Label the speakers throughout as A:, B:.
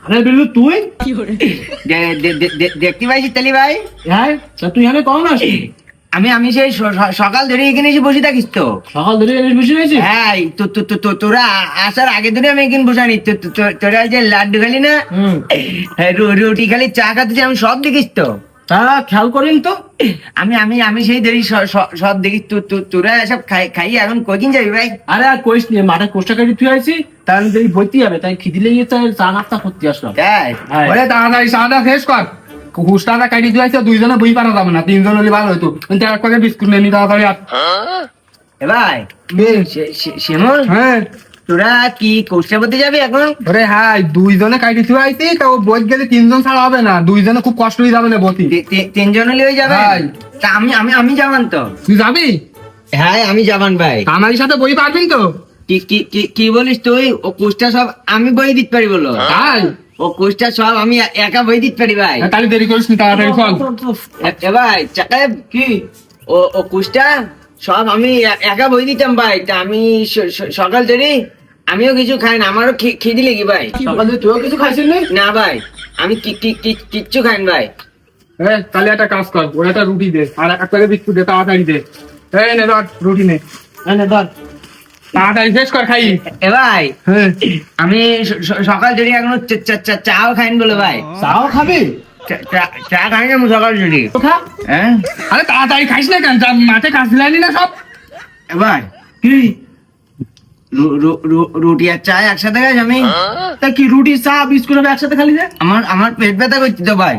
A: আরে বিল্লু তুই
B: দেখতে পাইছিস তালি ভাই?
A: হ্যাঁ তুই এখানে কখন আসছিস?
B: আমি সেই সকাল ধরে এখানে এসে বসে থাকিস তো।
A: সকাল ধরে এনে বসে রয়েছিস?
B: হ্যাঁ তোরা আসার আগে ধরে আমি এখানে বসে আনি। তোরা যে লাড্ডু খালি না, রুটি খালি, চা খাতে, আমি সব দেখিস তো।
A: তা খেয়াল করিন তো।
B: আমি আমি আমি সেই ধরি সব দেখিস। তোরা এসব খাইয়ে এখন কদিন যাবি ভাই?
A: আরে আর কইস নিয়ে মাঠে কোষ্টা কাটি তুই আইছি, তার দেখি বইতে যাবে, তাই খিদি লেগে চা নাস্তা করতে আসলাম।
B: তাই
C: ওরে তাড়াতাড়ি চাটা শেষ কর। হুসটাটা কাটি দিয়েছে, দুইজনে বই পারা যাবে না, তিনজন হলে ভালো হইতো। কিন্তু এক প্যাকেট বিস্কুট নিয়ে নি তাড়াতাড়ি।
B: এ ভাই শ্যামল,
C: হ্যাঁ
B: তোরা কি কোষ্টা করতে যাবি এখন?
C: ওরে হ্যাঁ, দুইজনে কাটি তুই আইছি, তা ও বই গেলে তিনজন ছাড়া হবে না, দুইজনে খুব কষ্ট হয়ে যাবে না বতি।
B: তিনজন হলে হয়ে যাবে?
C: ভাই।
B: তা আমি আমি আমি যাবান তো।
C: তুই যাবি?
B: হ্যাঁ আমি যাবান ভাই।
C: আমার সাথে বই পারবিন তো?
B: কি কি কি- কি বলিস তুই? ও কোষ্টা সব আমি বই দিতে পারি বলো?
C: তাই
B: ও কোষ্টা সব আমি একা বই দিতে পারি ভাই।
C: তাহলে দেরি করিস নি, তাড়াতাড়ি চল।
B: এ ভাই চাকায় কি ও কোষ্টা সব আমি একা বই দিতাম ভাই। তা আমি সকাল ধরে আমিও কিছু খাই না, আমারও খিদি লেগে ভাই।
A: সকাল থেকে তুইও কিছু খাইছিস না?
B: না ভাই, আমি কিচ্ছু খাই না ভাই।
C: তাহলে একটা কাজ কর, ওরা একটা রুটি দে আর এক প্যাকেট বিস্কুট দে, তাড়াতাড়ি দে। এই নে ধর রুটি নে,
A: এনে ধর।
C: তাড়াতাড়ি শেষ কর খাই।
B: এ ভাই
C: হ্যাঁ
B: আমি সকাল ধরে এখনো চাও খাইনি বলে ভাই।
A: চাও খাবি?
B: চা খাই না সকাল ধরে।
A: খা।
B: হ্যাঁ
C: আরে তাড়াতাড়ি খাইস না কেন, মাঠে কাজ লাইনি না সব।
B: এ ভাই
A: কি?
B: রুটি আর চা একসাথে খাই আমি?
A: তা কি রুটি চা বিস্কুট হবে একসাথে খালি যে?
B: আমার পেট ব্যথা করছে তো ভাই।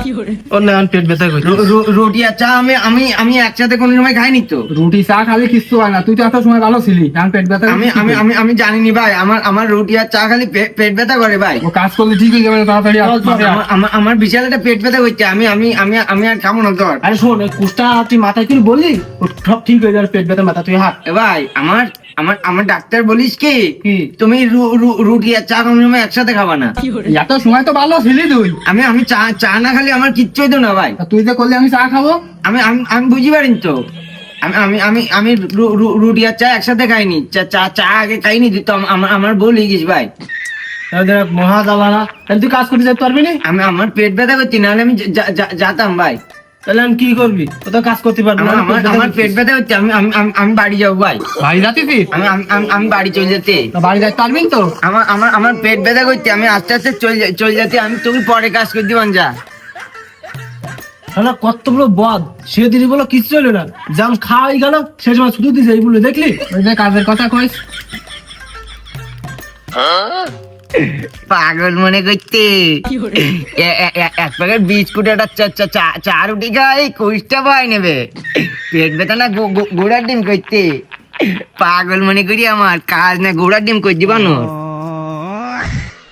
A: ওর না পেট ব্যথা করছে।
B: রুটি আর চা আমি আমি আমি একসাথে কোনো সময় খাইনি তো।
C: রুটি চা খালি কিচ্ছু হয় না, তুই তো এত সময় ভালো ছিলি, এখন পেট ব্যথা
B: আমি আমি আমি আমি জানিনি ভাই। আমার রুটি আর চা খালি পেট ব্যথা করে ভাই।
C: ও কাজ করলে ঠিক হয়ে যাবে না, তাড়াতাড়ি আয়, মাঠে আয়।
B: আমার বিশাল একটা পেট ব্যথা করছে। আমি আমি আমি আমি আর খাবো না তোর।
A: আরে শোন, এই কুষ্টা তুই মাথায় কি বললি, ও সব ঠিক হয়ে যাবে, পেট ব্যথা মাথা তুই হাত।
B: এ ভাই আমার আমার আমার ডাক্তার বলিস কি
A: কি?
B: তুমি রুটি আর চা কোনো সময় একসাথে খাবা না।
C: এত সময় তো ভালো ছিলি তুই,
B: আমি আমি চা না খালি আমার কিচ্ছু হইতো না ভাই।
C: তা তুই যে করলি আমি চা খাবো।
B: আমি আমি আমি বুঝি পারিনি তো। আমি আমি আমি আমি রুটি আর চা একসাথে খাইনি। চা আগে খাইনি তো। আমার বউ লিয়ে গেছি ভাই।
A: তাহলে দেখ মহা জ্বালা না, তাহলে তুই কাজ করতে যেতে পারবি না?
B: আমি আমার পেট ব্যথা করছি, নাহলে আমি যেতাম ভাই।
A: তাহলে আমি কি করবি? ও তো কাজ করতে পারবি না।
B: আমার পেট ব্যথা হচ্ছে। আমি আমি আমি আমি বাড়ি যাবো ভাই।
C: বাড়ি যাচ্ছিস?
B: আমি আমি আমি- আমি বাড়ি চলে যেতে।
C: তা বাড়ি যাইতে পারবি তো?
B: আমার আমার আমার পেট ব্যথা করছে। আমি আস্তে আস্তে চলে যেতে। আমি তুমি পরে কাজ করে দিবান যা।
A: শালা কত বড় বদ, সে দিদি বলো কিচ্ছু হলো না, জাম খাওয়াই গেল, সে সময় শুধু দিছে এই বলে দেখলি?
C: ওই যে কাজের কথা কইস।
B: পাগল মনে করতে এক প্যাকেট বিস্কুট একটা চা রুটি খাই কোষ্টা পাই নেবে। পেট ব্যথা না গোড়ার ডিম করতে পাগল মনে করি। আমার কাজ না গোড়ার ডিম করে দিবানো।